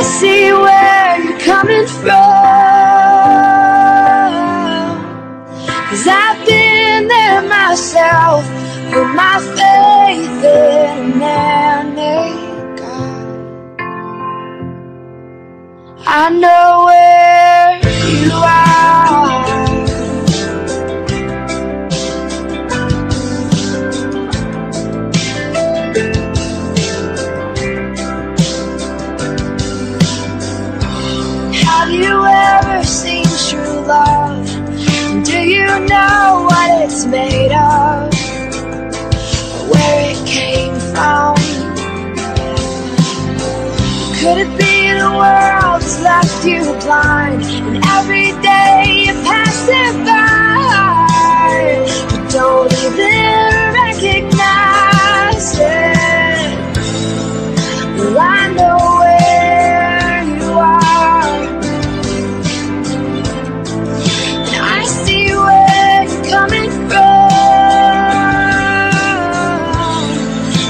see where you're coming from, 'cause I've been there myself, put my faith in a man-made God. I know where you are. Have you ever seen true love? Do you know what it's made of? Where it came from? Could it be the world's left you blind, and every day you pass it by, you don't even recognize it? Well, I know where you are, and I see where you're coming from,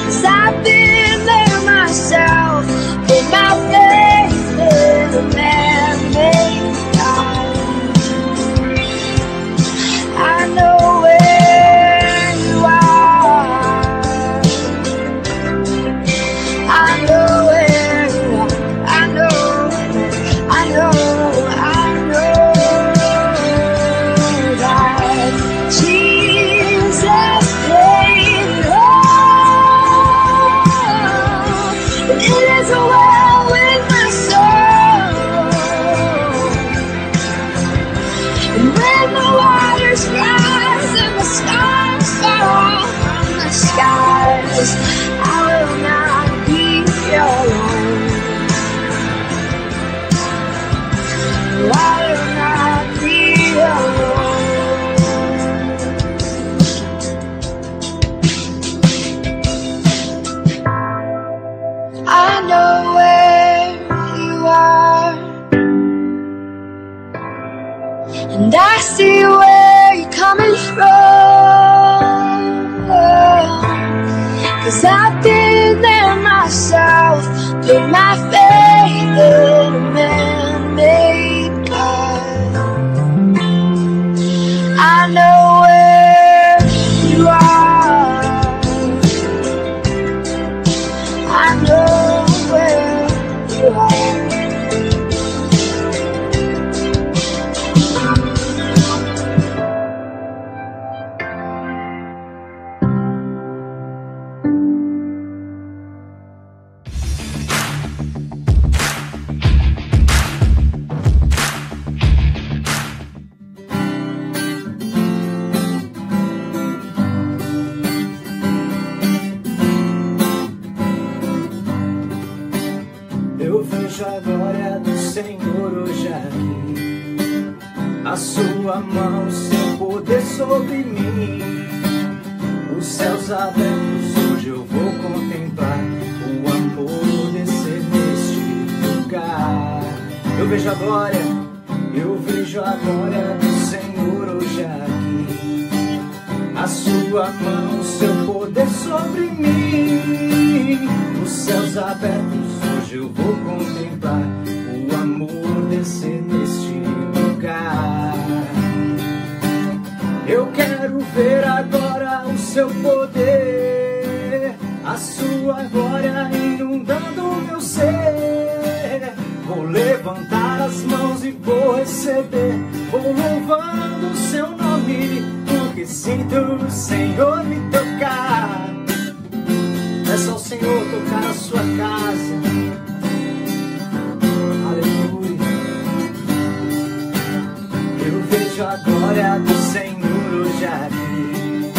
'cause I've been there myself, put my faith in a man-made God. I know where you are. I know where you are. I know that Jesus paid it all, and it is well with my soul. And when the waters rise and the stars fall from the skies, I will not be alone. I will not be alone. I know where you are, and I see where you're coming from, 'cause I've been there myself, put my faith in a man-made God. I know where you are. I know where you are. Eu vejo a glória do Senhor hoje aqui, a sua mão, seu poder sobre mim. Os céus abertos, hoje eu vou contemplar o amor descer neste lugar. Eu vejo a glória do Senhor hoje aqui, a sua mão, seu poder sobre mim. Os céus abertos, hoje eu vou contemplar o amor descer neste lugar. Eu quero ver agora o seu poder, a sua glória inundando o meu ser. Vou levantar as mãos e vou receber, vou louvando o seu nome, porque sinto o Senhor me tocar. Peça ao Senhor tocar a sua casa. Aleluia. Eu vejo a glória do Senhor hoje aqui,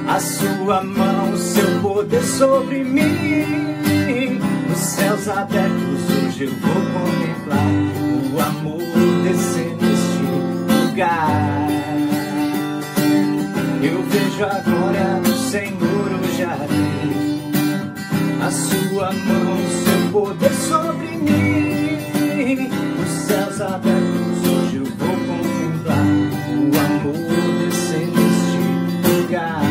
a sua mão, o seu poder sobre mim. Os céus abertos, hoje eu vou contemplar o amor descer neste lugar. Eu vejo a glória do Senhor hoje aqui, a sua mão, seu poder sobre mim. Os céus abertos, hoje eu vou contemplar o amor descer neste lugar.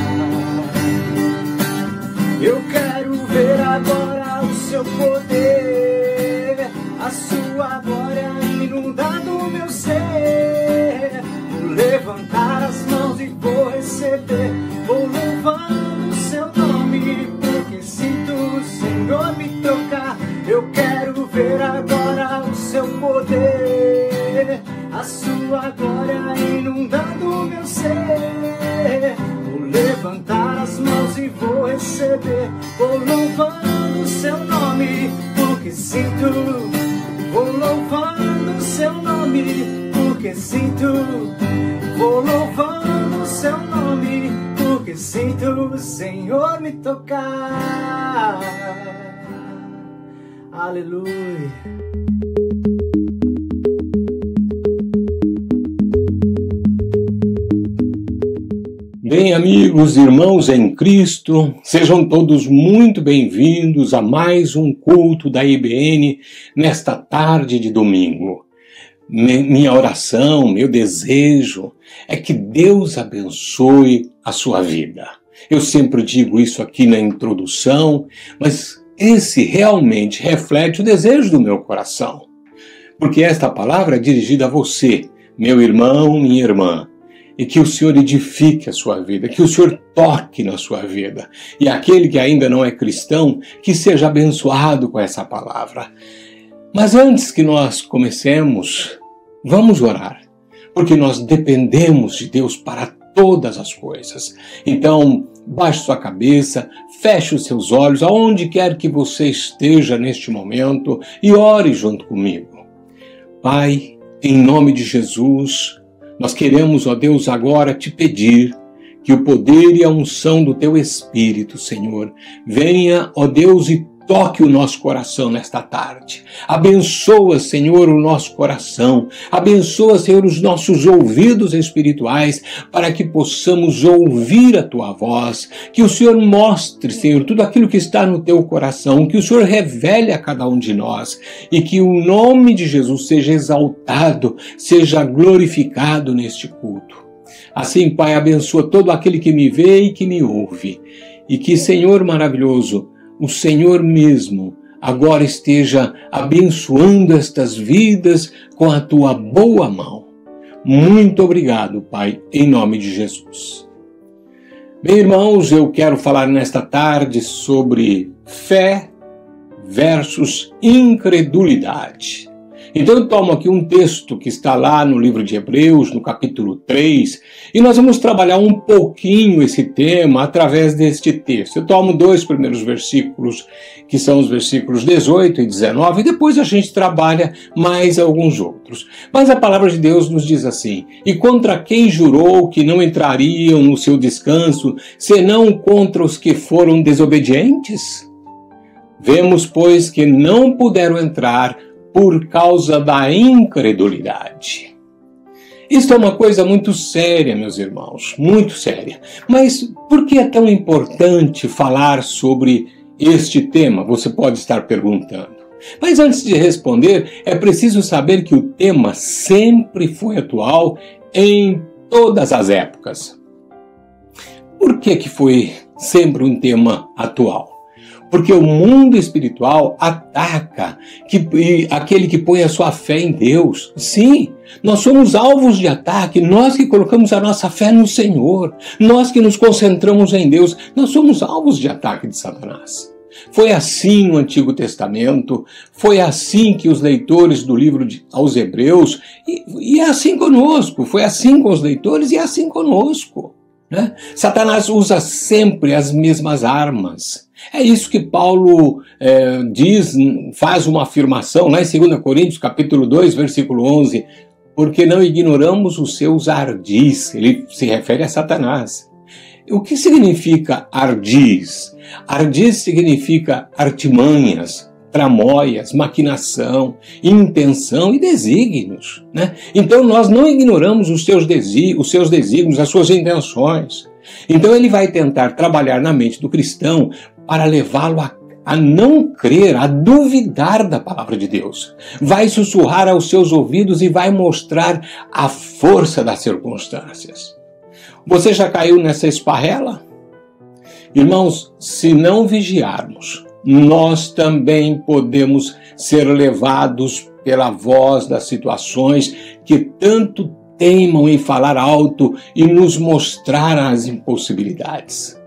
Eu quero ver agora o seu poder, a sinto, vou louvando seu nome, porque sinto, vou louvando o seu nome, porque sinto o Senhor me tocar. Aleluia. Bem, amigos e irmãos em Cristo, sejam todos muito bem-vindos a mais um culto da IBN nesta tarde de domingo. Minha oração, meu desejo é que Deus abençoe a sua vida. Eu sempre digo isso aqui na introdução, mas esse realmente reflete o desejo do meu coração. Porque esta palavra é dirigida a você, meu irmão, minha irmã. E que o Senhor edifique a sua vida, que o Senhor toque na sua vida. E aquele que ainda não é cristão, que seja abençoado com essa palavra. Mas antes que nós comecemos, vamos orar, porque nós dependemos de Deus para todas as coisas. Então, baixe sua cabeça, feche os seus olhos, aonde quer que você esteja neste momento, e ore junto comigo. Pai, em nome de Jesus, nós queremos, ó Deus, agora te pedir que o poder e a unção do teu Espírito, Senhor, venha, ó Deus, e toque o nosso coração nesta tarde. Abençoa, Senhor, o nosso coração. Abençoa, Senhor, os nossos ouvidos espirituais para que possamos ouvir a tua voz. Que o Senhor mostre, Senhor, tudo aquilo que está no teu coração. Que o Senhor revele a cada um de nós. E que o nome de Jesus seja exaltado, seja glorificado neste culto. Assim, Pai, abençoa todo aquele que me vê e que me ouve. E que, Senhor maravilhoso, o Senhor mesmo agora esteja abençoando estas vidas com a tua boa mão. Muito obrigado, Pai, em nome de Jesus. Bem, irmãos, eu quero falar nesta tarde sobre fé versus incredulidade. Então eu tomo aqui um texto que está lá no livro de Hebreus, no capítulo 3, e nós vamos trabalhar um pouquinho esse tema através deste texto. Eu tomo 2 primeiros versículos, que são os versículos 18 e 19, e depois a gente trabalha mais alguns outros. Mas a palavra de Deus nos diz assim: e contra quem jurou que não entrariam no seu descanso, senão contra os que foram desobedientes? Vemos, pois, que não puderam entrar por causa da incredulidade. Isto é uma coisa muito séria, meus irmãos, muito séria. Mas por que é tão importante falar sobre este tema? Você pode estar perguntando. Mas antes de responder, é preciso saber que o tema sempre foi atual em todas as épocas. Por que foi sempre um tema atual? Porque o mundo espiritual ataca aquele que põe a sua fé em Deus. Sim, nós somos alvos de ataque, nós que colocamos a nossa fé no Senhor, nós que nos concentramos em Deus, nós somos alvos de ataque de Satanás. Foi assim no Antigo Testamento, foi assim que os leitores do livro aos Hebreus, e é assim conosco, foi assim com os leitores e é assim conosco. Né? Satanás usa sempre as mesmas armas. É isso que Paulo diz, faz uma afirmação lá em 2 Coríntios, capítulo 2, versículo 11, porque não ignoramos os seus ardis. Ele se refere a Satanás. O que significa ardis? Ardis significa artimanhas, tramóias, maquinação, intenção e desígnios. Né? Então nós não ignoramos os seus desígnios, as suas intenções. Então ele vai tentar trabalhar na mente do cristão para levá-lo a não crer, a duvidar da palavra de Deus. Vai sussurrar aos seus ouvidos e vai mostrar a força das circunstâncias. Você já caiu nessa esparrela? Irmãos, se não vigiarmos, nós também podemos ser levados pela voz das situações que tanto teimam em falar alto e nos mostrar as impossibilidades.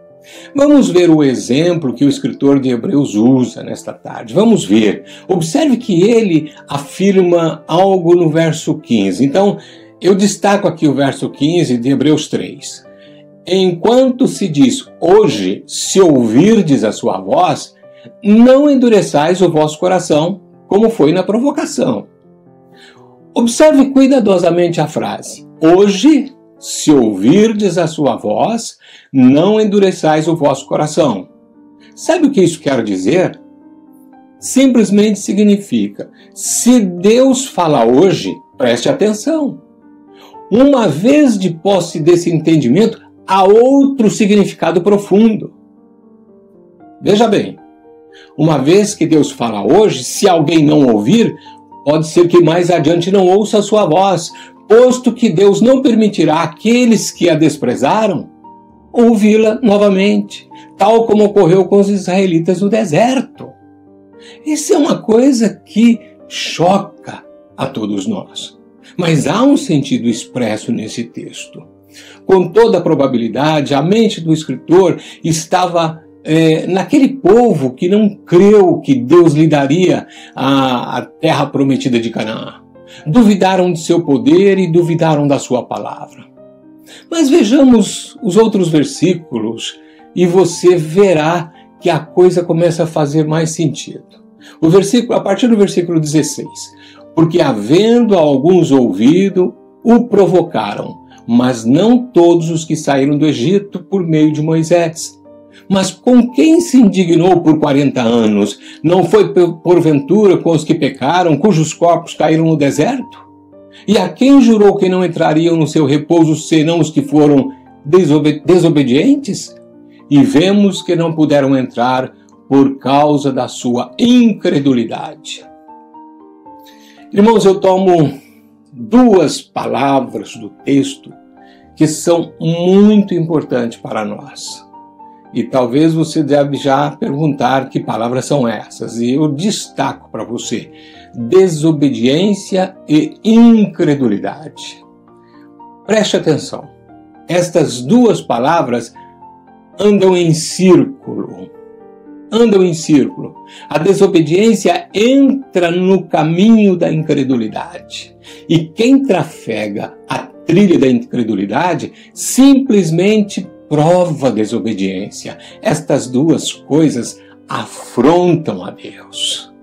Vamos ver o exemplo que o escritor de Hebreus usa nesta tarde. Vamos ver. Observe que ele afirma algo no verso 15. Então, eu destaco aqui o verso 15 de Hebreus 3. Enquanto se diz, hoje, se ouvirdes a sua voz, não endureçais o vosso coração, como foi na provocação. Observe cuidadosamente a frase. Hoje, se ouvirdes a sua voz, não endureçais o vosso coração. Sabe o que isso quer dizer? Simplesmente significa, se Deus fala hoje, preste atenção. Uma vez de posse desse entendimento, há outro significado profundo. Veja bem, uma vez que Deus fala hoje, se alguém não ouvir, pode ser que mais adiante não ouça a sua voz, posto que Deus não permitirá àqueles que a desprezaram ouvi-la novamente, tal como ocorreu com os israelitas no deserto. Isso é uma coisa que choca a todos nós. Mas há um sentido expresso nesse texto. Com toda a probabilidade, a mente do escritor estava naquele povo que não creu que Deus lhe daria a terra prometida de Canaã. Duvidaram de seu poder e duvidaram da sua palavra. Mas vejamos os outros versículos e você verá que a coisa começa a fazer mais sentido. A partir do versículo 16. Porque havendo alguns ouvido, o provocaram, mas não todos os que saíram do Egito por meio de Moisés. Mas com quem se indignou por 40 anos? Não foi porventura com os que pecaram, cujos corpos caíram no deserto? E a quem jurou que não entrariam no seu repouso, senão os que foram desobedientes? E vemos que não puderam entrar por causa da sua incredulidade. Irmãos, eu tomo duas palavras do texto que são muito importantes para nós. E talvez você deve já perguntar que palavras são essas. E eu destaco para você: desobediência e incredulidade. Preste atenção. Estas duas palavras andam em círculo. A desobediência entra no caminho da incredulidade. E quem trafega a trilha da incredulidade simplesmente prova a desobediência. Estas duas coisas afrontam a Deus.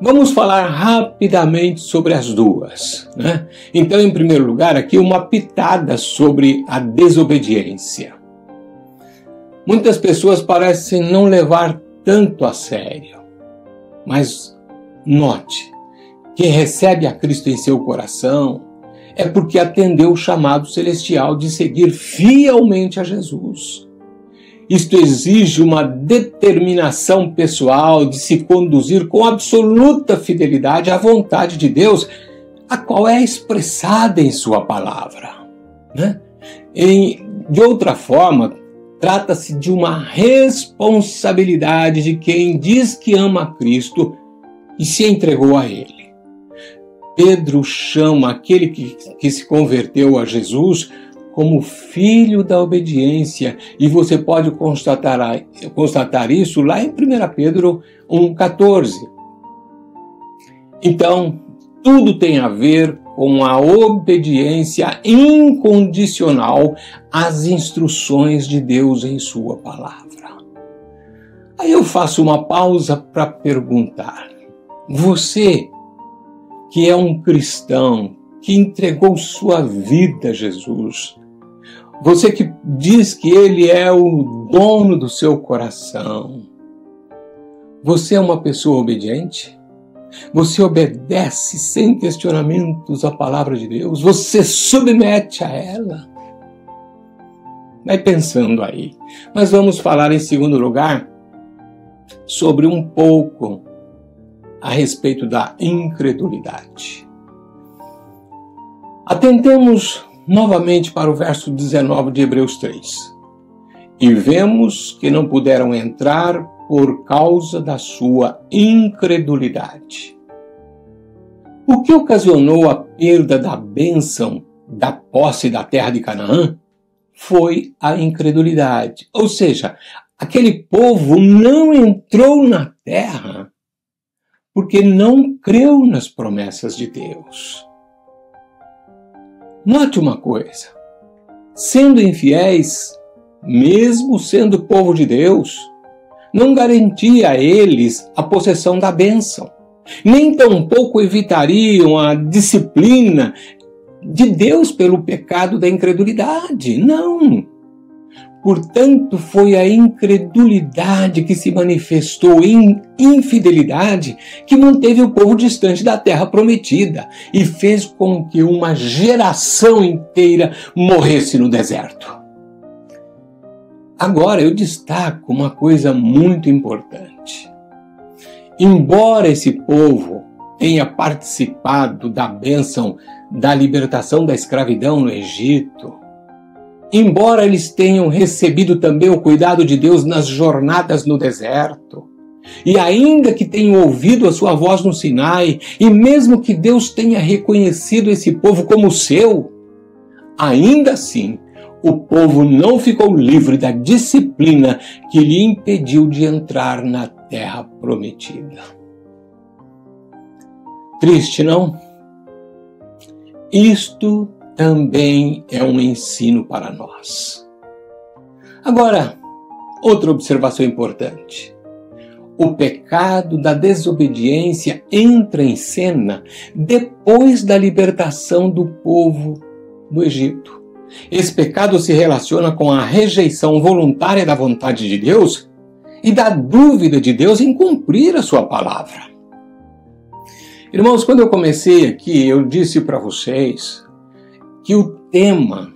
Vamos falar rapidamente sobre as duas, né? Então, em primeiro lugar, aqui uma pitada sobre a desobediência. Muitas pessoas parecem não levar tanto a sério, mas note, quem recebe a Cristo em seu coração é porque atendeu o chamado celestial de seguir fielmente a Jesus. Isto exige uma determinação pessoal de se conduzir com absoluta fidelidade à vontade de Deus, a qual é expressada em sua palavra, né? De outra forma, trata-se de uma responsabilidade de quem diz que ama a Cristo e se entregou a Ele. Pedro chama aquele que se converteu a Jesus como filho da obediência, e você pode constatar isso lá em 1 Pedro 1,14. Então, tudo tem a ver com a obediência incondicional às instruções de Deus em sua palavra. Aí eu faço uma pausa para perguntar: você que é um cristão, que entregou sua vida a Jesus, você que diz que Ele é o dono do seu coração, você é uma pessoa obediente? Você obedece sem questionamentos a palavra de Deus? Você submete a ela? Vai pensando aí. Mas vamos falar em segundo lugar sobre um pouco a respeito da incredulidade. Atentemos novamente para o verso 19 de Hebreus 3. E vemos que não puderam entrar por causa da sua incredulidade. O que ocasionou a perda da bênção da posse da terra de Canaã foi a incredulidade. Ou seja, aquele povo não entrou na terra porque não creu nas promessas de Deus. Note uma coisa: sendo infiéis, mesmo sendo povo de Deus, não garantia a eles a possessão da bênção, nem tampouco evitariam a disciplina de Deus pelo pecado da incredulidade. Não! Portanto, foi a incredulidade que se manifestou em infidelidade que manteve o povo distante da terra prometida e fez com que uma geração inteira morresse no deserto. Agora, eu destaco uma coisa muito importante. Embora esse povo tenha participado da bênção da libertação da escravidão no Egito, embora eles tenham recebido também o cuidado de Deus nas jornadas no deserto, e ainda que tenham ouvido a sua voz no Sinai, e mesmo que Deus tenha reconhecido esse povo como seu, ainda assim, o povo não ficou livre da disciplina que lhe impediu de entrar na terra prometida. Triste, não? Isto também é um ensino para nós. Agora, outra observação importante. O pecado da desobediência entra em cena depois da libertação do povo do Egito. Esse pecado se relaciona com a rejeição voluntária da vontade de Deus e da dúvida de Deus em cumprir a sua palavra. Irmãos, quando eu comecei aqui, eu disse para vocês que o tema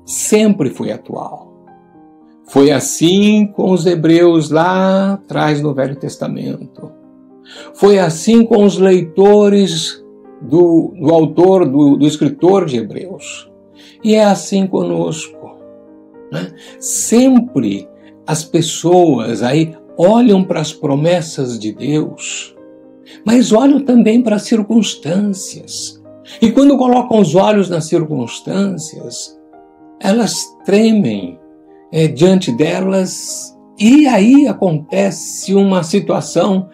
sempre foi atual. Foi assim com os hebreus lá atrás no Velho Testamento. Foi assim com os leitores do autor, do escritor de Hebreus. E é assim conosco, né? Sempre as pessoas aí olham para as promessas de Deus, mas olham também para as circunstâncias. E quando colocam os olhos nas circunstâncias, elas tremem diante delas, e aí acontece uma situação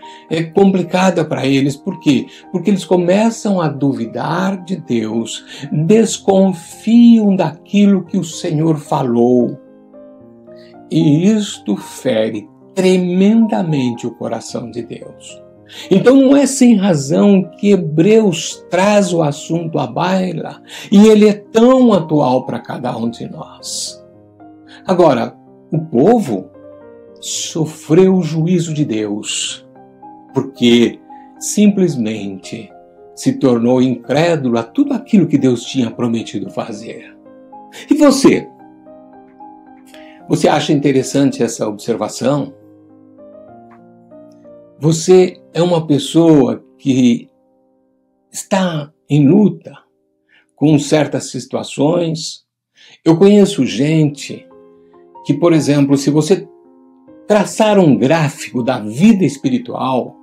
complicada para eles. Por quê? Porque eles começam a duvidar de Deus, desconfiam daquilo que o Senhor falou. E isto fere tremendamente o coração de Deus. Então não é sem razão que Hebreus traz o assunto à baila, e ele é tão atual para cada um de nós. Agora, o povo sofreu o juízo de Deus, porque simplesmente se tornou incrédulo a tudo aquilo que Deus tinha prometido fazer. E você? Você acha interessante essa observação? Você é uma pessoa que está em luta com certas situações. Eu conheço gente que, por exemplo, se você traçar um gráfico da vida espiritual,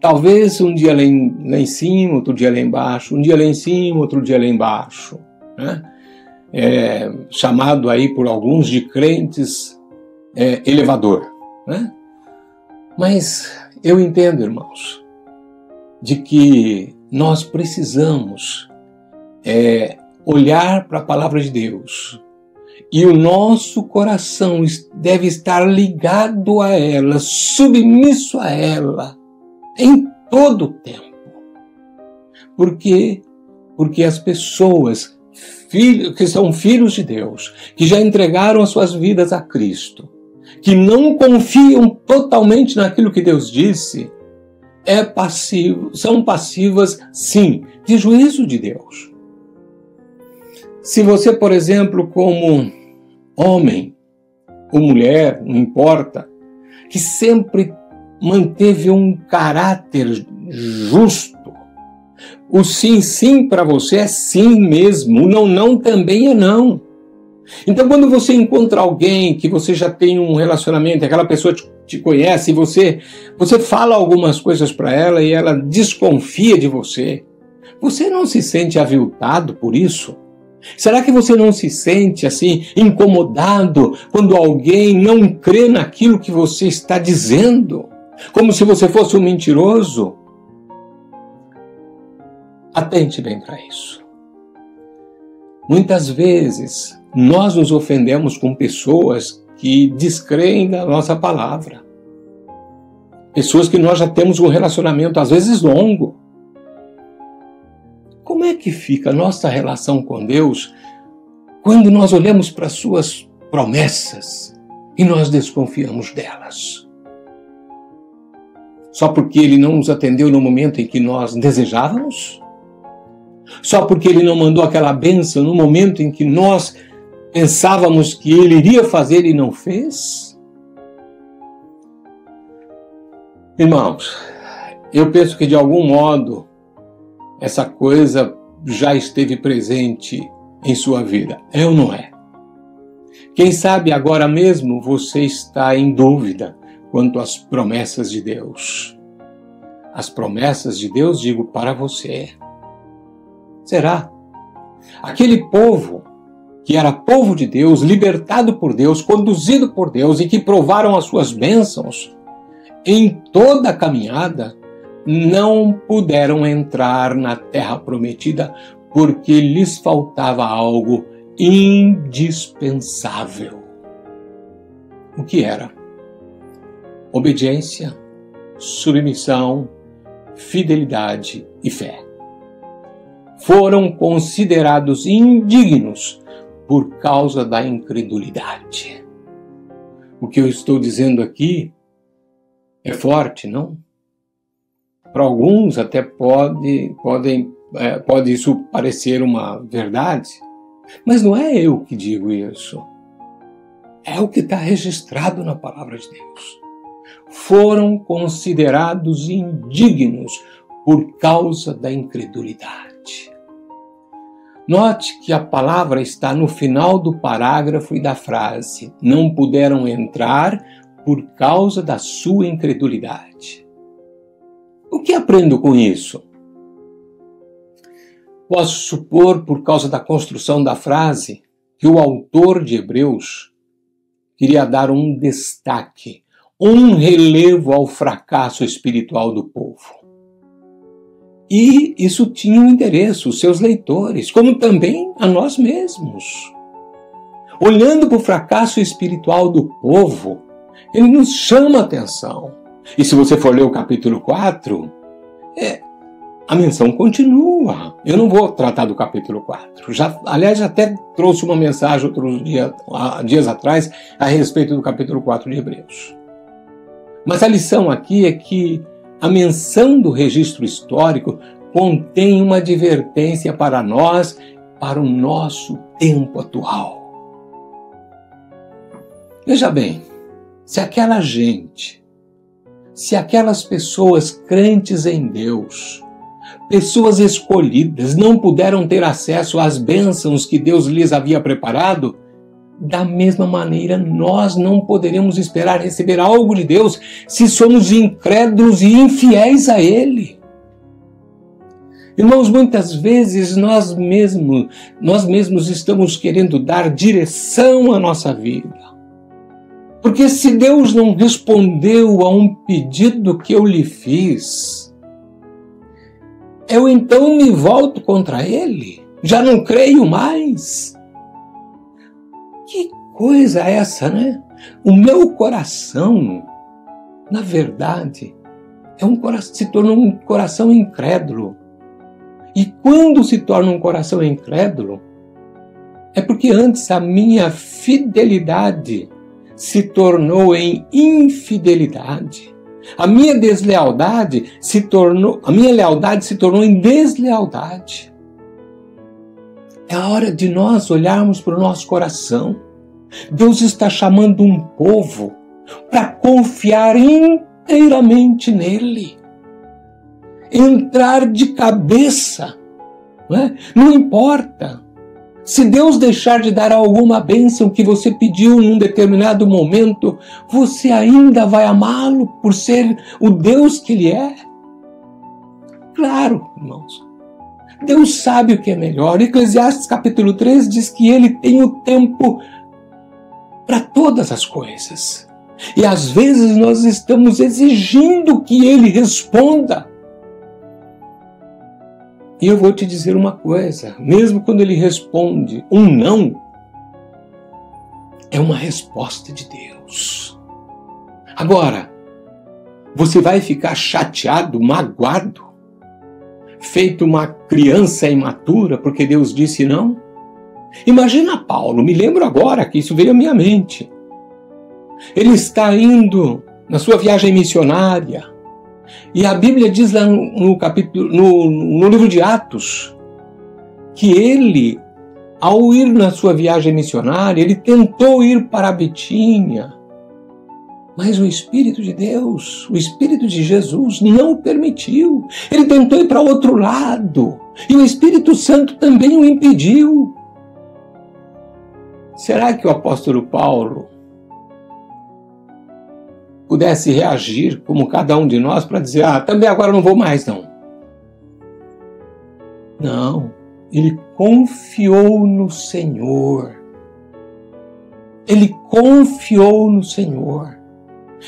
talvez um dia lá em cima, outro dia lá embaixo, um dia lá em cima, outro dia lá embaixo, né? Chamado aí por alguns de crentes elevador, né? Mas eu entendo, irmãos, de que nós precisamos olhar para a palavra de Deus, e o nosso coração deve estar ligado a ela, submisso a ela, em todo o tempo. Por quê? Porque as pessoas que são filhos de Deus, que já entregaram as suas vidas a Cristo, que não confiam totalmente naquilo que Deus disse, são passivas, sim, de juízo de Deus. Se você, por exemplo, como homem ou mulher, não importa, que sempre manteve um caráter justo, o sim, sim para você é sim mesmo, o não, não também é não. Então, quando você encontra alguém que você já tem um relacionamento, aquela pessoa te conhece, e você fala algumas coisas para ela e ela desconfia de você, você não se sente aviltado por isso? Será que você não se sente assim incomodado quando alguém não crê naquilo que você está dizendo? Como se você fosse um mentiroso? Atente bem para isso. Muitas vezes nós nos ofendemos com pessoas que descreem da nossa palavra. Pessoas que nós já temos um relacionamento, às vezes, longo. Como é que fica a nossa relação com Deus quando nós olhamos para as suas promessas e nós desconfiamos delas? Só porque Ele não nos atendeu no momento em que nós desejávamos? Só porque Ele não mandou aquela bênção no momento em que nós pensávamos que Ele iria fazer e não fez? Irmãos, eu penso que de algum modo essa coisa já esteve presente em sua vida. É ou não é? Quem sabe agora mesmo você está em dúvida quanto às promessas de Deus. As promessas de Deus, digo, para você. Será? Aquele povo que era povo de Deus, libertado por Deus, conduzido por Deus e que provaram as suas bênçãos, em toda a caminhada, não puderam entrar na terra prometida porque lhes faltava algo indispensável. O que era? Obediência, submissão, fidelidade e fé. Foram considerados indignos por causa da incredulidade. O que eu estou dizendo aqui é forte, não? Para alguns até pode isso parecer uma verdade, mas não é eu que digo isso. É o que está registrado na palavra de Deus. Foram considerados indignos por causa da incredulidade. Note que a palavra está no final do parágrafo e da frase. Não puderam entrar por causa da sua incredulidade. O que aprendo com isso? Posso supor, por causa da construção da frase, que o autor de Hebreus queria dar um destaque, um relevo ao fracasso espiritual do povo. E isso tinha um interesse, os seus leitores, como também a nós mesmos. Olhando para o fracasso espiritual do povo, ele nos chama a atenção. E se você for ler o capítulo 4, a menção continua. Eu não vou tratar do capítulo 4. Aliás, até trouxe uma mensagem outros dias atrás a respeito do capítulo 4 de Hebreus. Mas a lição aqui é que a menção do registro histórico contém uma advertência para nós, para o nosso tempo atual. Veja bem, se aquelas pessoas crentes em Deus, pessoas escolhidas, não puderam ter acesso às bênçãos que Deus lhes havia preparado, da mesma maneira nós não poderemos esperar receber algo de Deus se somos incrédulos e infiéis a Ele. Irmãos, muitas vezes nós mesmos estamos querendo dar direção à nossa vida. Porque se Deus não respondeu a um pedido que eu lhe fiz, eu então me volto contra Ele. Já não creio mais. Que coisa é essa, né? O meu coração, na verdade, se tornou um coração incrédulo. E quando se torna um coração incrédulo, é porque antes a minha fidelidade se tornou em infidelidade. A minha lealdade se tornou em deslealdade. É a hora de nós olharmos para o nosso coração. Deus está chamando um povo para confiar inteiramente nele. Entrar de cabeça. Não importa. Se Deus deixar de dar alguma bênção que você pediu num determinado momento, você ainda vai amá-lo por ser o Deus que Ele é? Claro, irmãos. Deus sabe o que é melhor. Eclesiastes capítulo 3 diz que Ele tem o tempo para todas as coisas. E às vezes nós estamos exigindo que Ele responda. E eu vou te dizer uma coisa, mesmo quando Ele responde um não, é uma resposta de Deus. Agora, Você vai ficar chateado, magoado, feito uma criança imatura, porque Deus disse não? Imagina Paulo, me lembro agora que isso veio à minha mente. Ele está indo na sua viagem missionária, e a Bíblia diz lá no livro de Atos, que ele, ao ir na sua viagem missionária, ele tentou ir para a Bitínia, mas o Espírito de Deus, o Espírito de Jesus não o permitiu. Ele tentou ir para o outro lado, e o Espírito Santo também o impediu. Será que o apóstolo Paulo pudesse reagir como cada um de nós para dizer, também agora não vou mais, não? Não, ele confiou no Senhor. Ele confiou no Senhor.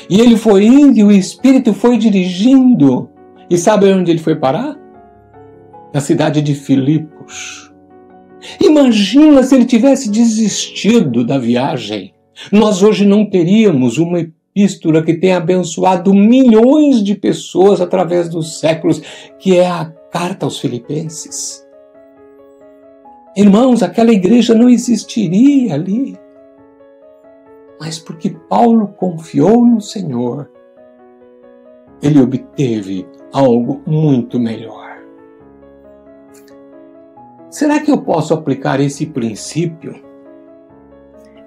E ele foi indo e o Espírito foi dirigindo. E sabe onde ele foi parar? Na cidade de Filipos. Imagina se ele tivesse desistido da viagem. Nós hoje não teríamos uma epístola que tem abençoado milhões de pessoas através dos séculos, que é a Carta aos Filipenses. Irmãos, aquela igreja não existiria ali. Mas porque Paulo confiou no Senhor, ele obteve algo muito melhor. Será que eu posso aplicar esse princípio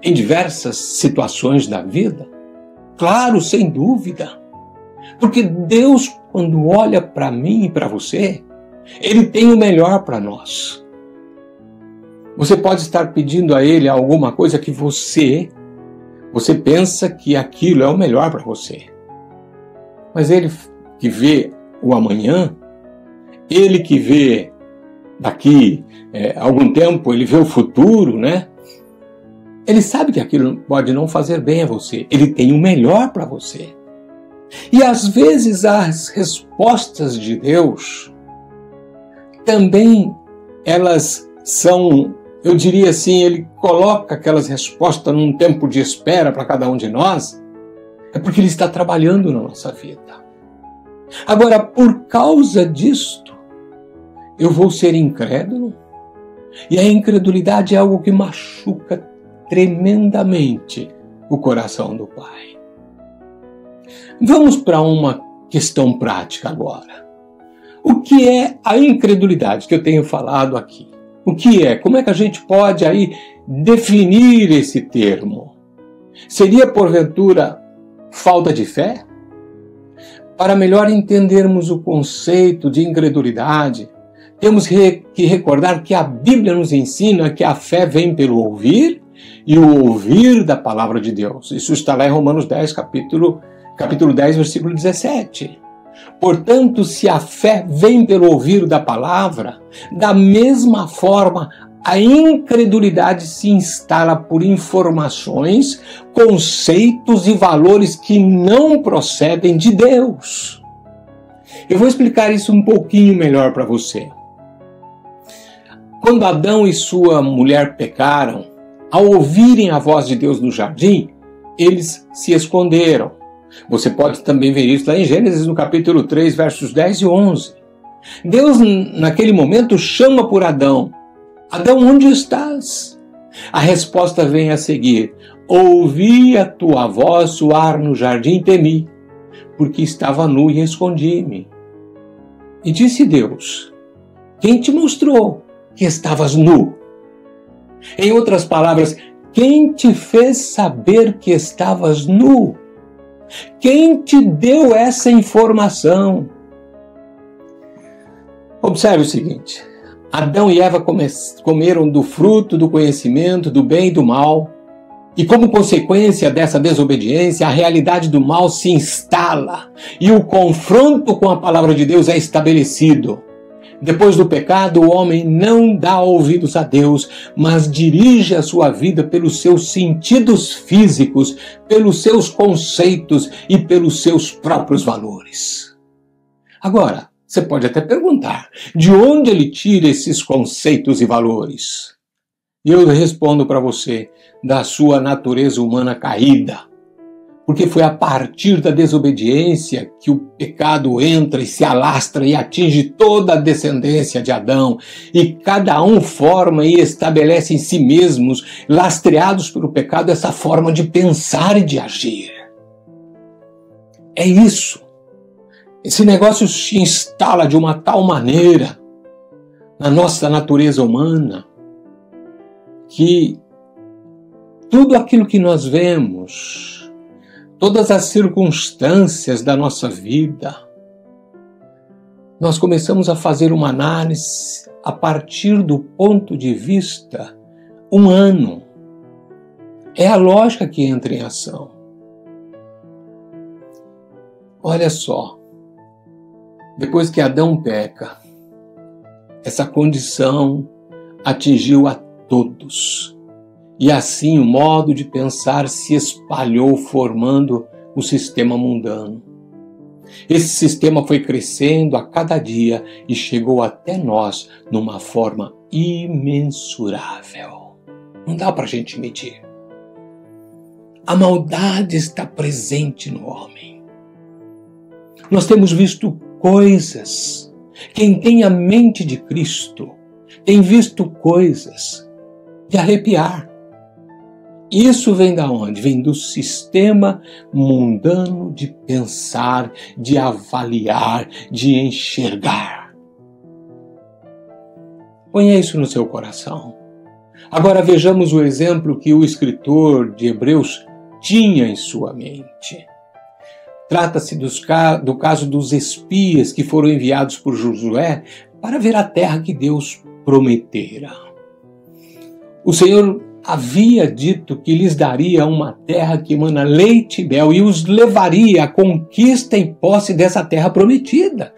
em diversas situações da vida? Claro, sem dúvida. Porque Deus, quando olha para mim e para você, Ele tem o melhor para nós. Você pode estar pedindo a Ele alguma coisa que você pensa que aquilo é o melhor para você. Mas Ele que vê o amanhã, Ele que vê daqui algum tempo, Ele vê o futuro, né? Ele sabe que aquilo pode não fazer bem a você. Ele tem o melhor para você. E às vezes as respostas de Deus também elas são, eu diria assim, Ele coloca aquelas respostas num tempo de espera para cada um de nós, é porque Ele está trabalhando na nossa vida. Agora, por causa disto, eu vou ser incrédulo? E a incredulidade é algo que machuca tremendamente o coração do Pai. Vamos para uma questão prática agora. O que é a incredulidade que eu tenho falado aqui? O que é? Como é que a gente pode aí definir esse termo? Seria, porventura, falta de fé? Para melhor entendermos o conceito de incredulidade, temos que recordar que a Bíblia nos ensina que a fé vem pelo ouvir e o ouvir da palavra de Deus. Isso está lá em Romanos 10, capítulo 10, versículo 17. Portanto, se a fé vem pelo ouvir da palavra, da mesma forma, a incredulidade se instala por informações, conceitos e valores que não procedem de Deus. Eu vou explicar isso um pouquinho melhor para você. Quando Adão e sua mulher pecaram, ao ouvirem a voz de Deus no jardim, eles se esconderam. Você pode também ver isso lá em Gênesis, no capítulo 3, versos 10 e 11. Deus, naquele momento, chama por Adão. Adão, onde estás? A resposta vem a seguir. Ouvi a tua voz soar no jardim e temi, porque estava nu e escondi-me. E disse Deus, quem te mostrou que estavas nu? Em outras palavras, quem te fez saber que estavas nu? Quem te deu essa informação? Observe o seguinte. Adão e Eva comeram do fruto do conhecimento do bem e do mal. E como consequência dessa desobediência, a realidade do mal se instala. E o confronto com a palavra de Deus é estabelecido. Depois do pecado, o homem não dá ouvidos a Deus, mas dirige a sua vida pelos seus sentidos físicos, pelos seus conceitos e pelos seus próprios valores. Agora, você pode até perguntar, de onde ele tira esses conceitos e valores? E eu respondo para você, da sua natureza humana caída. Porque foi a partir da desobediência que o pecado entra e se alastra e atinge toda a descendência de Adão. E cada um forma e estabelece em si mesmos, lastreados pelo pecado, essa forma de pensar e de agir. É isso. Esse negócio se instala de uma tal maneira na nossa natureza humana que tudo aquilo que nós vemos, todas as circunstâncias da nossa vida, nós começamos a fazer uma análise a partir do ponto de vista humano. É a lógica que entra em ação. Olha só, depois que Adão peca, essa condição atingiu a todos. E assim o modo de pensar se espalhou, formando o sistema mundano. Esse sistema foi crescendo a cada dia e chegou até nós numa forma imensurável. Não dá para a gente medir. A maldade está presente no homem. Nós temos visto coisas. Quem tem a mente de Cristo tem visto coisas de arrepiar. Isso vem da onde? Vem do sistema mundano de pensar, de avaliar, de enxergar. Ponha isso no seu coração. Agora vejamos o exemplo que o escritor de Hebreus tinha em sua mente. Trata-se do caso dos espias que foram enviados por Josué para ver a terra que Deus prometera. O Senhor havia dito que lhes daria uma terra que emana leite e mel e os levaria à conquista e posse dessa terra prometida.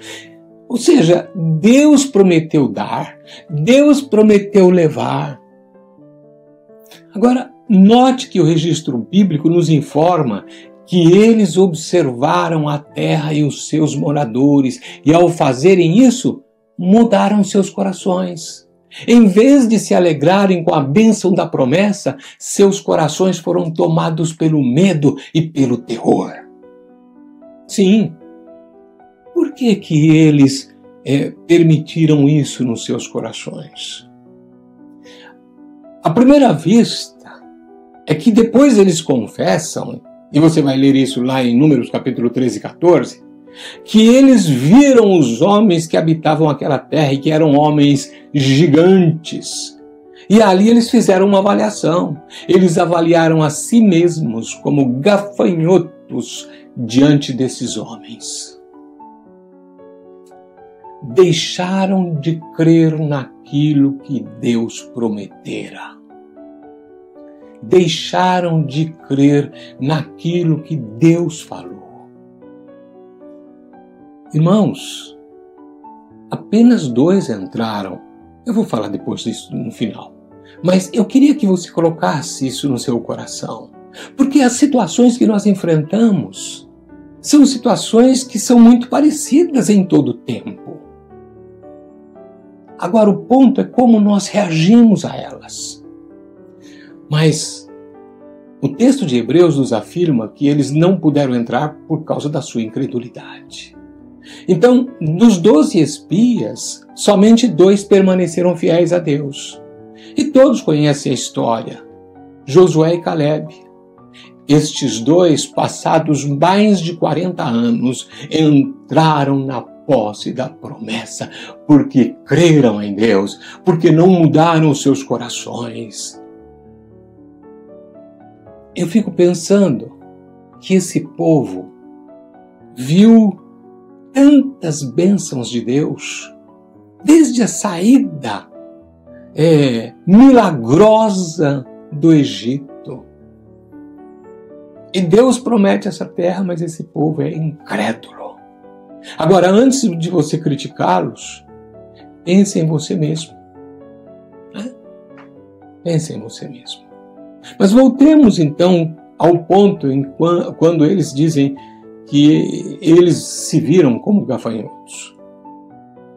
Ou seja, Deus prometeu dar, Deus prometeu levar. Agora, note que o registro bíblico nos informa que eles observaram a terra e os seus moradores e, ao fazerem isso, mudaram seus corações. Em vez de se alegrarem com a bênção da promessa, seus corações foram tomados pelo medo e pelo terror. Sim, por que que eles permitiram isso nos seus corações? À primeira vista, é que depois eles confessam, e você vai ler isso lá em Números capítulo 13 e 14, que eles viram os homens que habitavam aquela terra e que eram homens gigantes. E ali eles fizeram uma avaliação. Eles avaliaram a si mesmos como gafanhotos diante desses homens. Deixaram de crer naquilo que Deus prometera. Deixaram de crer naquilo que Deus falou. Irmãos, apenas 2 entraram. Eu vou falar depois disso no final. Mas eu queria que você colocasse isso no seu coração. Porque as situações que nós enfrentamos são situações que são muito parecidas em todo o tempo. Agora o ponto é como nós reagimos a elas. Mas o texto de Hebreus nos afirma que eles não puderam entrar por causa da sua incredulidade. Então, dos 12 espias, somente 2 permaneceram fiéis a Deus. E todos conhecem a história, Josué e Caleb. Estes 2, passados mais de 40 anos, entraram na posse da promessa, porque creram em Deus, porque não mudaram os seus corações. Eu fico pensando que esse povo viu tantas bênçãos de Deus, desde a saída milagrosa do Egito. E Deus promete essa terra, mas esse povo é incrédulo. Agora, antes de você criticá-los, pense em você mesmo. Pense em você mesmo. Mas voltemos então ao ponto quando eles dizem que eles se viram como gafanhotos.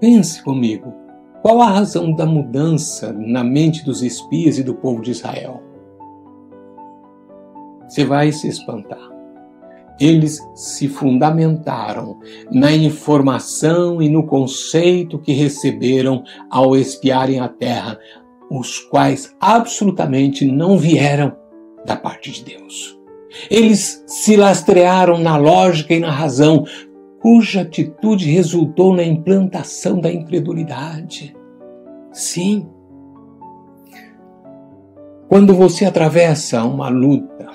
Pense comigo, qual a razão da mudança na mente dos espias e do povo de Israel? Você vai se espantar. eles se fundamentaram na informação e no conceito que receberam ao espiarem a terra, os quais absolutamente não vieram da parte de Deus. Eles se lastrearam na lógica e na razão, cuja atitude resultou na implantação da incredulidade. Sim. Quando você atravessa uma luta,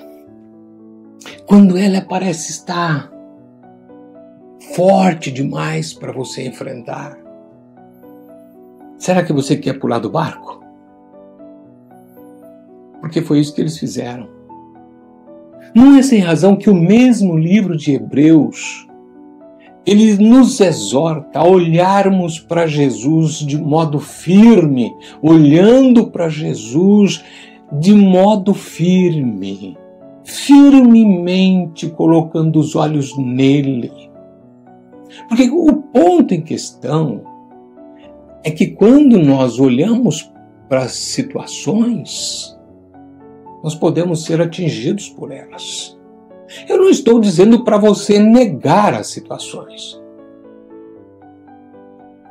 quando ela parece estar forte demais para você enfrentar, será que você quer pular do barco? Porque foi isso que eles fizeram. Não é sem razão que o mesmo livro de Hebreus, ele nos exorta a olharmos para Jesus de modo firme, olhando para Jesus de modo firme, firmemente colocando os olhos nele. Porque o ponto em questão é que quando nós olhamos para as situações, nós podemos ser atingidos por elas. Eu não estou dizendo para você negar as situações.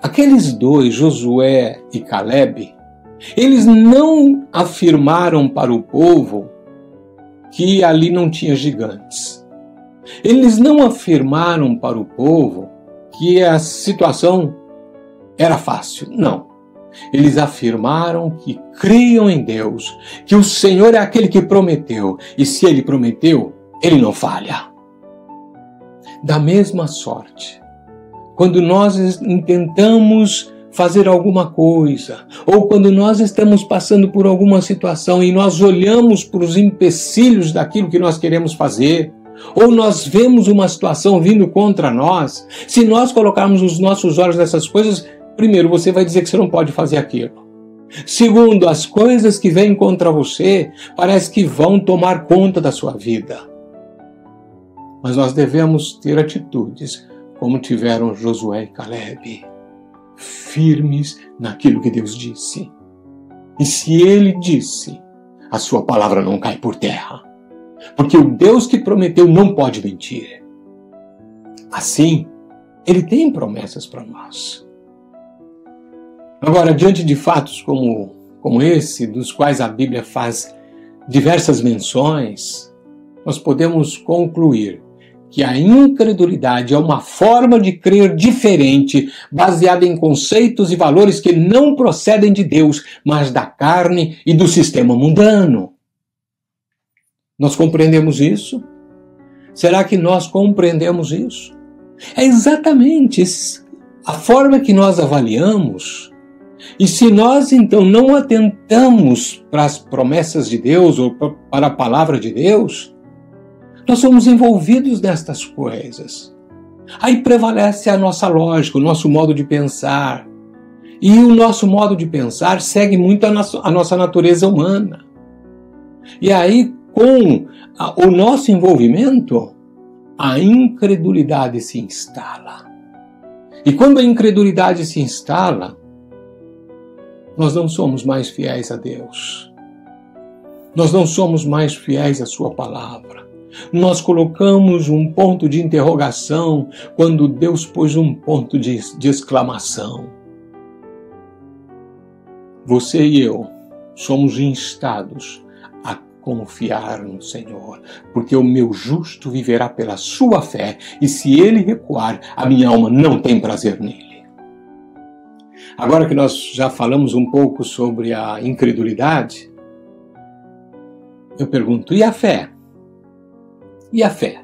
Aqueles dois, Josué e Caleb, eles não afirmaram para o povo que ali não tinha gigantes. Eles não afirmaram para o povo que a situação era fácil. Não. Eles afirmaram que criam em Deus, que o Senhor é aquele que prometeu, e se Ele prometeu, Ele não falha. Da mesma sorte, quando nós intentamos fazer alguma coisa, ou quando nós estamos passando por alguma situação e nós olhamos para os empecilhos daquilo que nós queremos fazer, ou nós vemos uma situação vindo contra nós, se nós colocarmos os nossos olhos nessas coisas, primeiro, você vai dizer que você não pode fazer aquilo. Segundo, as coisas que vêm contra você parece que vão tomar conta da sua vida. Mas nós devemos ter atitudes como tiveram Josué e Caleb, firmes naquilo que Deus disse. E se Ele disse, a sua palavra não cai por terra. Porque o Deus que prometeu não pode mentir. Assim, Ele tem promessas para nós. Agora, diante de fatos como esse, dos quais a Bíblia faz diversas menções, nós podemos concluir que a incredulidade é uma forma de crer diferente, baseada em conceitos e valores que não procedem de Deus, mas da carne e do sistema mundano. Nós compreendemos isso? Será que nós compreendemos isso? É exatamente a forma que nós avaliamos. E se nós, então, não atentamos para as promessas de Deus ou para a palavra de Deus, nós somos envolvidos nestas coisas. Aí prevalece a nossa lógica, o nosso modo de pensar. E o nosso modo de pensar segue muito a nossa natureza humana. E aí, com o nosso envolvimento, a incredulidade se instala. E quando a incredulidade se instala, nós não somos mais fiéis a Deus. Nós não somos mais fiéis à sua palavra. Nós colocamos um ponto de interrogação quando Deus pôs um ponto de exclamação. Você e eu somos instados a confiar no Senhor, porque o meu justo viverá pela sua fé, e se ele recuar, a minha alma não tem prazer nele. Agora que nós já falamos um pouco sobre a incredulidade, eu pergunto, e a fé? E a fé?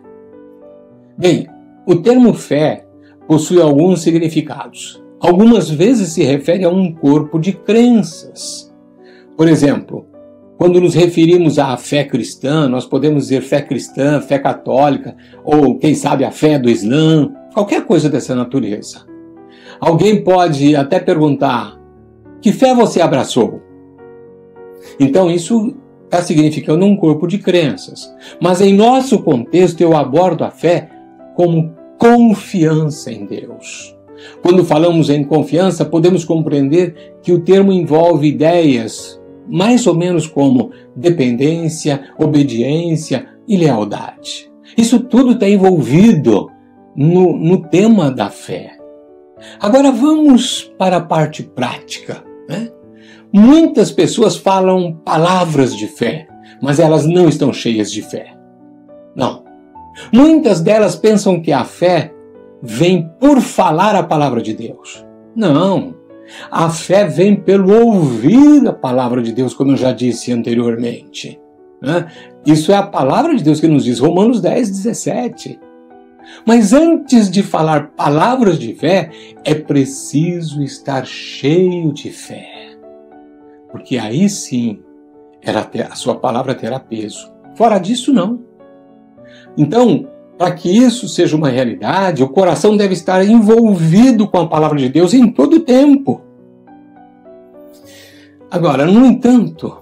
Bem, o termo fé possui alguns significados. Algumas vezes se refere a um corpo de crenças. Por exemplo, quando nos referimos à fé cristã, nós podemos dizer fé cristã, fé católica, ou quem sabe a fé do Islã, qualquer coisa dessa natureza. Alguém pode até perguntar, que fé você abraçou? Então isso está significando um corpo de crenças. Mas em nosso contexto eu abordo a fé como confiança em Deus. Quando falamos em confiança, podemos compreender que o termo envolve ideias mais ou menos como dependência, obediência e lealdade. Isso tudo está envolvido no tema da fé. Agora vamos para a parte prática, né? Muitas pessoas falam palavras de fé, mas elas não estão cheias de fé. Não. Muitas delas pensam que a fé vem por falar a palavra de Deus. Não. A fé vem pelo ouvir a palavra de Deus, como eu já disse anteriormente. Isso é a palavra de Deus que nos diz, Romanos 10, 17. Mas antes de falar palavras de fé, é preciso estar cheio de fé. Porque aí sim, a sua palavra terá peso. Fora disso, não. Então, para que isso seja uma realidade, o coração deve estar envolvido com a palavra de Deus em todo o tempo. Agora, no entanto,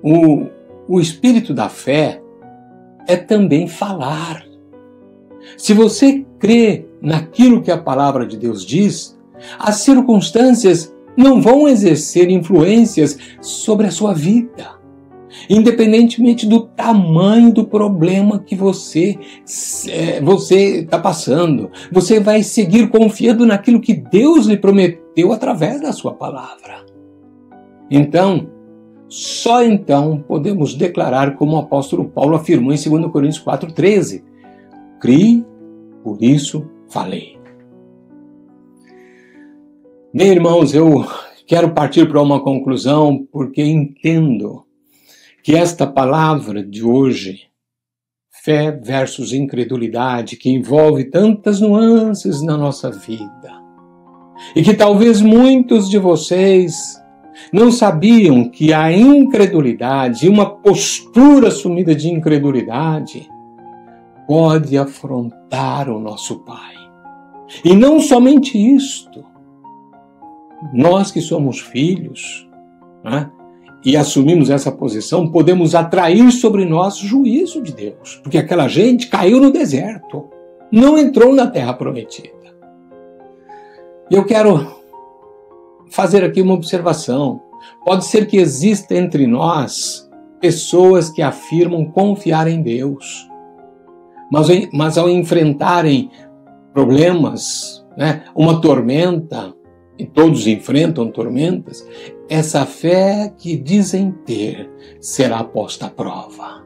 o espírito da fé é também falar. Se você crê naquilo que a palavra de Deus diz, as circunstâncias não vão exercer influências sobre a sua vida. Independentemente do tamanho do problema que você está passando, você vai seguir confiando naquilo que Deus lhe prometeu através da sua palavra. Então, só então podemos declarar como o apóstolo Paulo afirmou em 2 Coríntios 4,13. Criei, por isso falei. Bem, irmãos, eu quero partir para uma conclusão porque entendo que esta palavra de hoje, fé versus incredulidade, que envolve tantas nuances na nossa vida, e que talvez muitos de vocês não sabiam que a incredulidade, uma postura assumida de incredulidade, pode afrontar o nosso Pai. E não somente isto, nós que somos filhos, né, e assumimos essa posição, podemos atrair sobre nós juízo de Deus, porque aquela gente caiu no deserto, não entrou na terra prometida. Eu quero fazer aqui uma observação. Pode ser que exista entre nós pessoas que afirmam confiar em Deus, mas ao enfrentarem problemas, né, uma tormenta, e todos enfrentam tormentas, essa fé que dizem ter será posta à prova.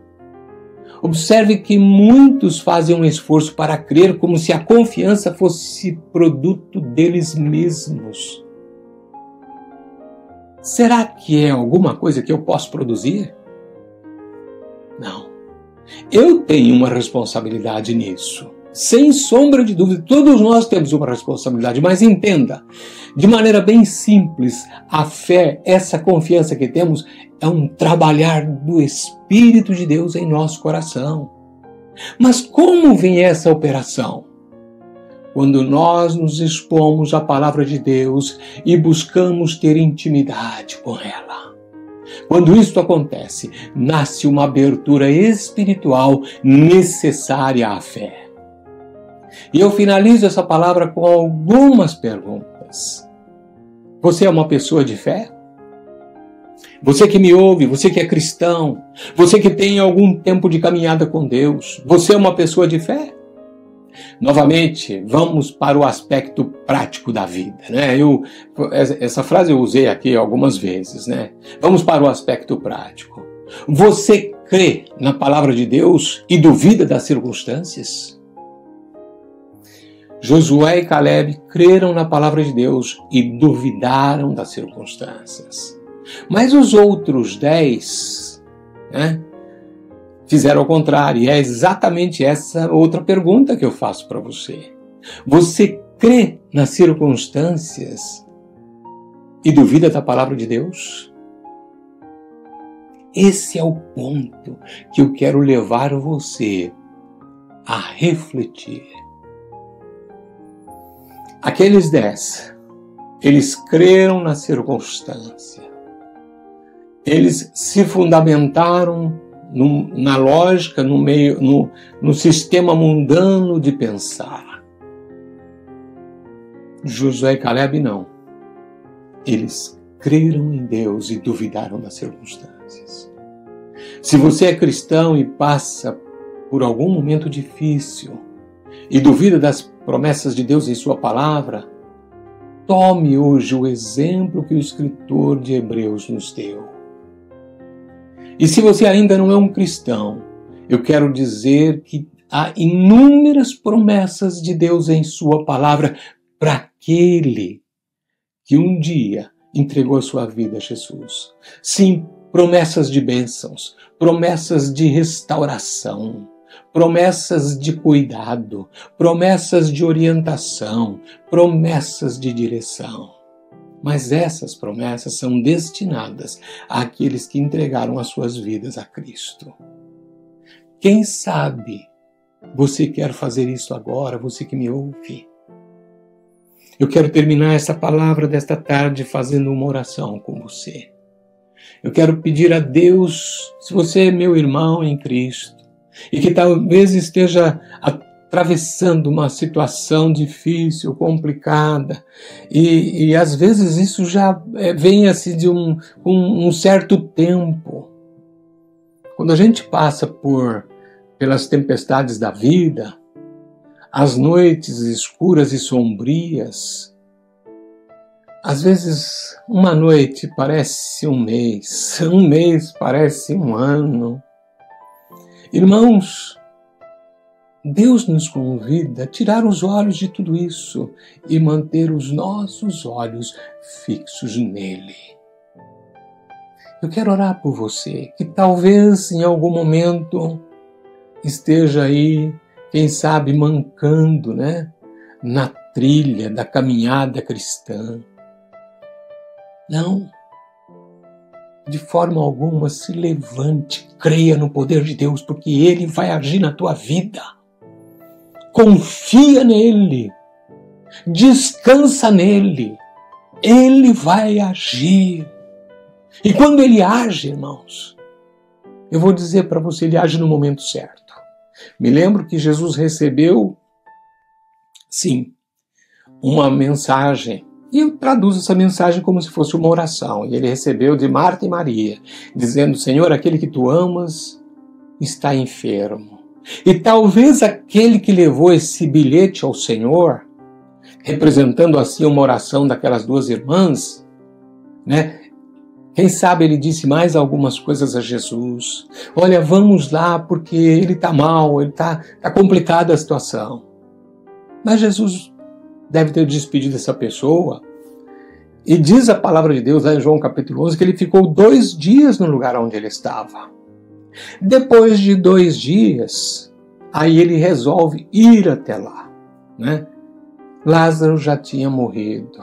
Observe que muitos fazem um esforço para crer como se a confiança fosse produto deles mesmos. Será que é alguma coisa que eu posso produzir? Não. Eu tenho uma responsabilidade nisso. Sem sombra de dúvida, todos nós temos uma responsabilidade, mas entenda, de maneira bem simples, a fé, essa confiança que temos, é um trabalhar do Espírito de Deus em nosso coração. Mas como vem essa operação? Quando nós nos expomos à palavra de Deus e buscamos ter intimidade com ela. Quando isso acontece, nasce uma abertura espiritual necessária à fé. E eu finalizo essa palavra com algumas perguntas. Você é uma pessoa de fé? Você que me ouve, você que é cristão, você que tem algum tempo de caminhada com Deus, você é uma pessoa de fé? Novamente, vamos para o aspecto prático da vida, né? Essa frase eu usei aqui algumas vezes, né? Vamos para o aspecto prático. Você crê na palavra de Deus e duvida das circunstâncias? Josué e Caleb creram na palavra de Deus e duvidaram das circunstâncias. Mas os outros 10, né, fizeram ao contrário. E é exatamente essa outra pergunta que eu faço para você. Você crê nas circunstâncias e duvida da palavra de Deus? Esse é o ponto que eu quero levar você a refletir. Aqueles 10, eles creram na circunstância. Eles se fundamentaram na lógica, no sistema mundano de pensar. Josué e Caleb não. Eles creram em Deus e duvidaram das circunstâncias. Se você é cristão e passa por algum momento difícil e duvida das promessas de Deus em sua palavra, tome hoje o exemplo que o escritor de Hebreus nos deu. E se você ainda não é um cristão, eu quero dizer que há inúmeras promessas de Deus em sua palavra para aquele que um dia entregou a sua vida a Jesus. Sim, promessas de bênçãos, promessas de restauração, promessas de cuidado, promessas de orientação, promessas de direção. Mas essas promessas são destinadas àqueles que entregaram as suas vidas a Cristo. Quem sabe você quer fazer isso agora, você que me ouve? Eu quero terminar essa palavra desta tarde fazendo uma oração com você. Eu quero pedir a Deus, se você é meu irmão em Cristo, e que talvez esteja atravessando uma situação difícil, complicada, e às vezes isso já vem assim de um certo tempo. Quando a gente passa pelas tempestades da vida, as noites escuras e sombrias, às vezes uma noite parece um mês parece um ano. Irmãos, Deus nos convida a tirar os olhos de tudo isso e manter os nossos olhos fixos nele. Eu quero orar por você, que talvez em algum momento esteja aí, quem sabe, mancando, na trilha da caminhada cristã. Não, de forma alguma se levante, creia no poder de Deus, porque Ele vai agir na tua vida. Confia nele, descansa nele, Ele vai agir. E quando Ele age, irmãos, eu vou dizer para você, Ele age no momento certo. Me lembro que Jesus recebeu, sim, uma mensagem. E eu traduzo essa mensagem como se fosse uma oração. E ele recebeu de Marta e Maria, dizendo: Senhor, aquele que tu amas está enfermo. E talvez aquele que levou esse bilhete ao Senhor, representando assim uma oração daquelas duas irmãs, quem sabe ele disse mais algumas coisas a Jesus. Olha, vamos lá porque ele está mal, está complicada a situação. Mas Jesus deve ter despedido essa pessoa. E diz a palavra de Deus lá em João capítulo 11 que ele ficou 2 dias no lugar onde ele estava. Depois de 2 dias, aí ele resolve ir até lá. Lázaro já tinha morrido.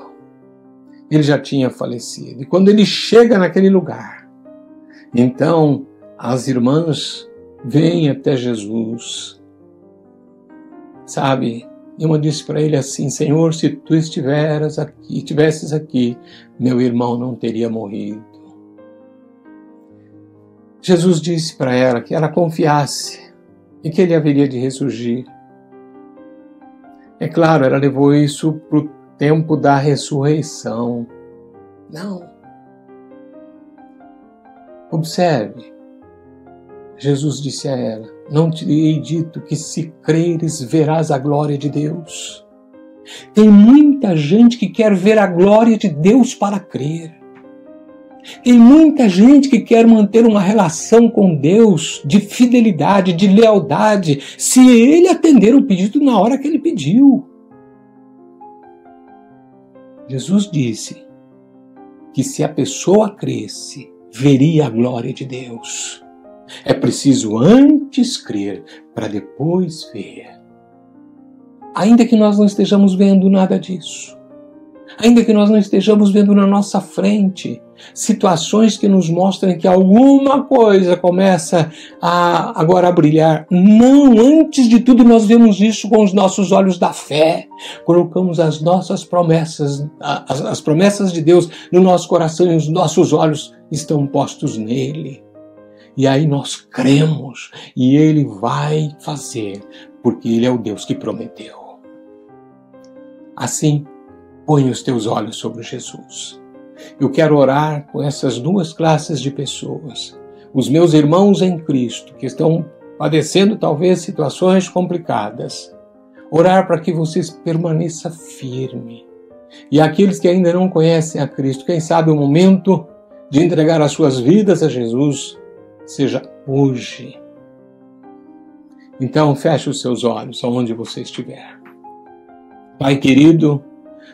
Ele já tinha falecido. E quando ele chega naquele lugar, então as irmãs vêm até Jesus. Sabe? E uma disse para ele assim: Senhor, se tu estivesses aqui, meu irmão não teria morrido. Jesus disse para ela que ela confiasse e que ele haveria de ressurgir. É claro, ela levou isso para o tempo da ressurreição. Não. Observe. Jesus disse a ela: não te hei dito que se creres verás a glória de Deus? Tem muita gente que quer ver a glória de Deus para crer. Tem muita gente que quer manter uma relação com Deus de fidelidade, de lealdade, se Ele atender o pedido na hora que Ele pediu. Jesus disse que se a pessoa cresce, veria a glória de Deus. É preciso antes crer para depois ver. Ainda que nós não estejamos vendo nada disso, ainda que nós não estejamos vendo na nossa frente situações que nos mostram que alguma coisa começa agora a brilhar. Não, antes de tudo nós vemos isso com os nossos olhos da fé. Colocamos as nossas promessas, as promessas de Deus no nosso coração e os nossos olhos estão postos nele. E aí nós cremos e Ele vai fazer, porque Ele é o Deus que prometeu. Assim, põe os teus olhos sobre Jesus. Eu quero orar com essas 2 classes de pessoas. Os meus irmãos em Cristo, que estão padecendo talvez situações complicadas, orar para que você permaneça firme. E aqueles que ainda não conhecem a Cristo, quem sabe o momento de entregar as suas vidas a Jesus seja hoje. Então feche os seus olhos aonde você estiver. Pai querido,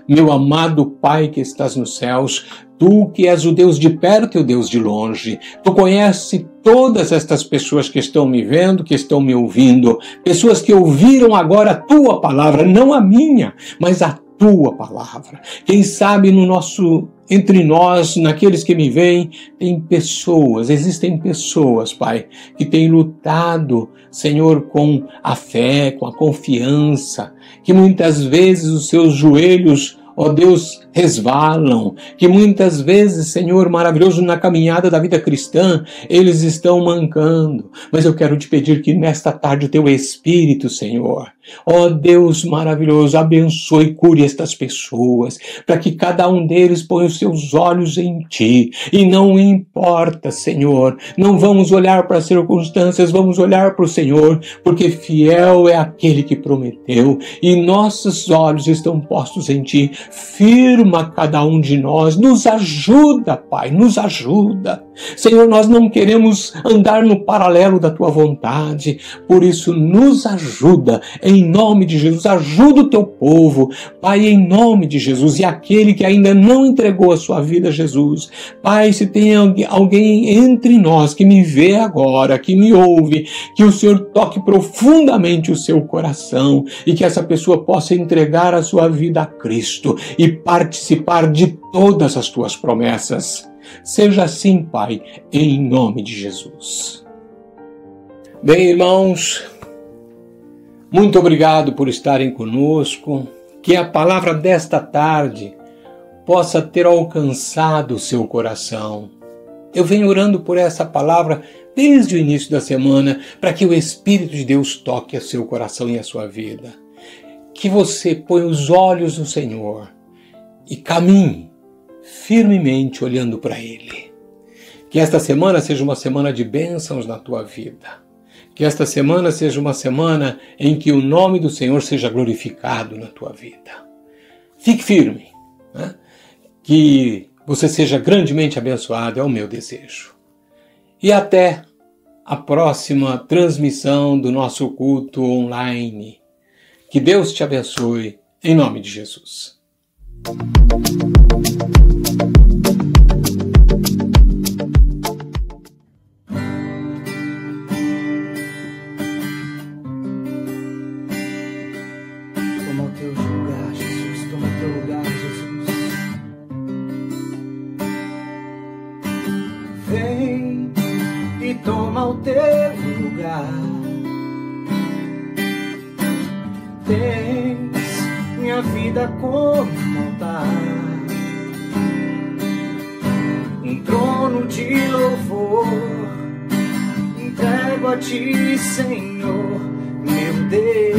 meu amado Pai que estás nos céus, Tu que és o Deus de perto e o Deus de longe, Tu conheces todas estas pessoas que estão me vendo, que estão me ouvindo, pessoas que ouviram agora a Tua palavra, não a minha, mas a Tua palavra. Quem sabe entre nós, naqueles que me veem, existem pessoas, Pai, que têm lutado, Senhor, com a fé, com a confiança, que muitas vezes os seus joelhos, ó Deus, resvalam, que muitas vezes, Senhor maravilhoso, na caminhada da vida cristã, eles estão mancando. Mas eu quero te pedir que nesta tarde o Teu Espírito, Senhor, ó Deus maravilhoso, abençoe e cure estas pessoas, para que cada um deles ponha os seus olhos em Ti. E não importa, Senhor, não vamos olhar para as circunstâncias, vamos olhar para o Senhor, porque fiel é aquele que prometeu, e nossos olhos estão postos em Ti. Firma cada um de nós, nos ajuda, Pai, nos ajuda. Senhor, nós não queremos andar no paralelo da Tua vontade, por isso nos ajuda, em nome de Jesus, ajuda o Teu povo, Pai, em nome de Jesus, e aquele que ainda não entregou a sua vida a Jesus, Pai, se tem alguém entre nós que me vê agora, que me ouve, que o Senhor toque profundamente o seu coração, e que essa pessoa possa entregar a sua vida a Cristo, e participar de todas as Tuas promessas. Seja assim, Pai, em nome de Jesus. Bem, irmãos, muito obrigado por estarem conosco. Que a palavra desta tarde possa ter alcançado o seu coração. Eu venho orando por essa palavra desde o início da semana, para que o Espírito de Deus toque o seu coração e a sua vida. Que você ponha os olhos no Senhor e caminhe firmemente olhando para Ele. Que esta semana seja uma semana de bênçãos na tua vida. Que esta semana seja uma semana em que o nome do Senhor seja glorificado na tua vida. Fique firme, né? Que você seja grandemente abençoado, é o meu desejo. E até a próxima transmissão do nosso culto online. Que Deus te abençoe, em nome de Jesus. Toma o teu lugar, Jesus, toma o teu lugar, Jesus. Vem e toma o teu lugar. Tens minha vida como um altar, um trono de louvor. Entrego a Ti, Senhor, meu Deus,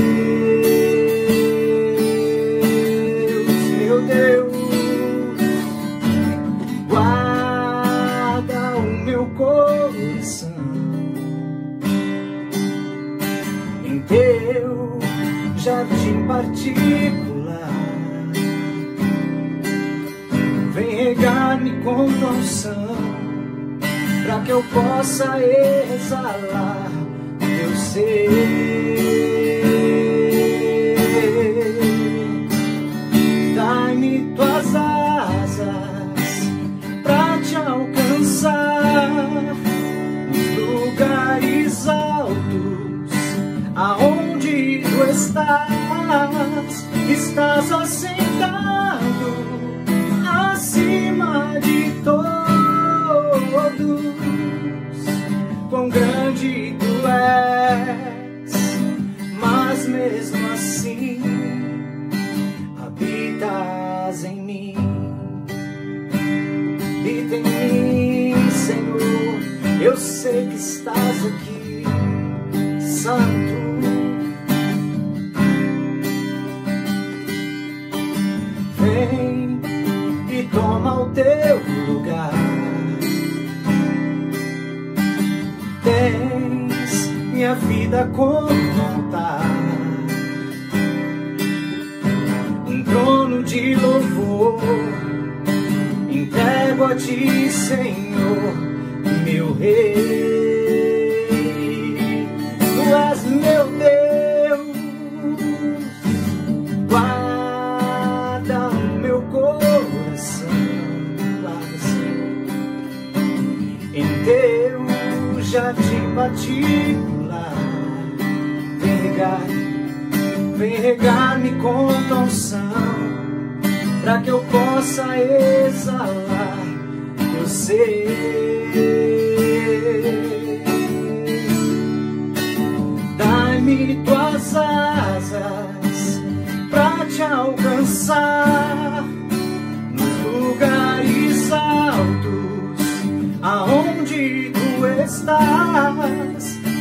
meu Deus. Guarda o meu coração em Teu jardim particular. Vem regar-me com Tua unção, pra que eu possa exalar Teu ser. Dai-me Tuas asas pra Te alcançar nos lugares altos, aonde Tu estás assentado acima de todos. Quão grande Tu és, mas mesmo assim habitas em mim. Habita em mim, Senhor, eu sei que estás aqui, Santo. Vem e toma o teu lugar. Tens minha vida como altar, um trono de louvor. Entrego a ti, Senhor, meu Rei. Tu és meu Deus, guarda o meu coração, em teu jardim particular. Vem regar-me com tua unção, pra que eu possa exalar teu ser. Dai-me tuas asas pra te alcançar nos lugares altos, aonde tu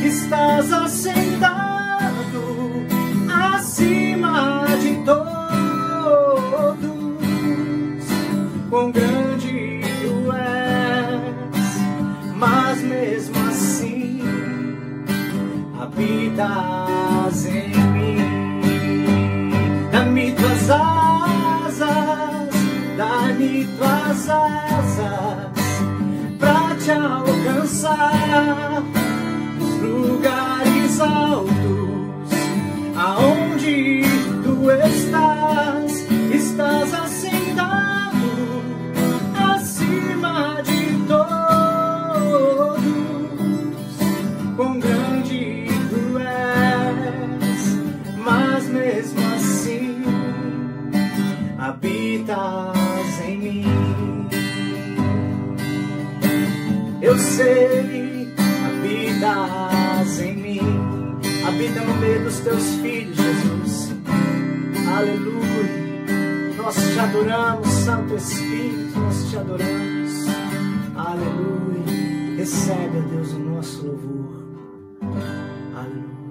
estás assentado acima de todos. Quão grande tu és, mas mesmo assim habitas em mim. Dá-me tuas asas, dá-me tuas asas, pra te alcançar nos lugares altos, aonde tu estás assentado acima de todos. Quão grande tu és, mas mesmo assim habitas em mim. Eu sei, habitas em mim, habita no meio dos teus filhos, Jesus. Aleluia. Nós te adoramos, Santo Espírito, nós te adoramos. Aleluia. Recebe, ó Deus, o nosso louvor. Aleluia.